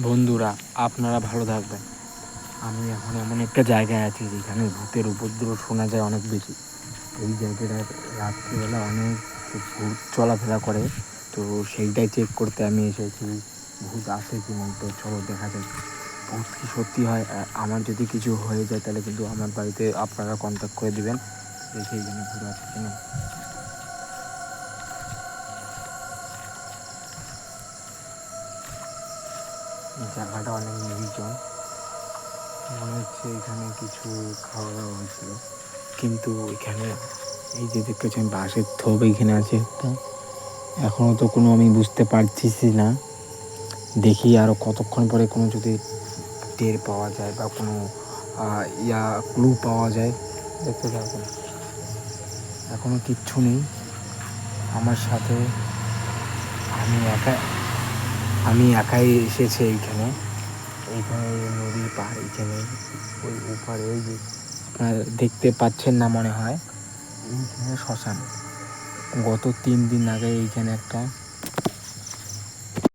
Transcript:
বন্ধুরা, আপনারা ভালো থাকবেন। আমি এখন এমন একটা জায়গায় আছি যেখানে ভূতের উপদ্রব শোনা যায় অনেক বেশি। এই জায়গাটায় রাত্রিবেলা অনেক ভূত চলাফেরা করে, তো সেইটাই চেক করতে আমি এসেছি। ভূত আসে কি নেই, তো চলো দেখা যাক ভূত কি সত্যি হয়। আমার যদি কিছু হয়ে যায় তাহলে কিন্তু আমার বাড়িতে আপনারা কন্ট্যাক্ট করে দেবেন যে সেইখানে ভূত আছে কি না। জায়গাটা অনেক নির্জন, মনে হচ্ছে এখানে কিছু খাওয়া দাওয়া হয়েছিল, কিন্তু এখানে এই যে দেখতেছেন বাঁশের থোপ এইখানে আছে একটা, এখনও তো কোনো আমি বুঝতে পারছিস না। দেখি আরও কতক্ষণ পরে কোনো যদি টের পাওয়া যায় বা কোনো ক্লু পাওয়া যায়। দেখতে থাকুন, এখনও কিচ্ছু নেই আমার সাথে। আমি একা আমি একাই এসেছি এইখানে। এইখানে নদীর পাড়, এইখানে ওই ওপারে ওই যে আপনারা দেখতে পাচ্ছেন না মনে হয়, এইখানে শ্মশান। গত 3 দিন আগে এইখানে একটা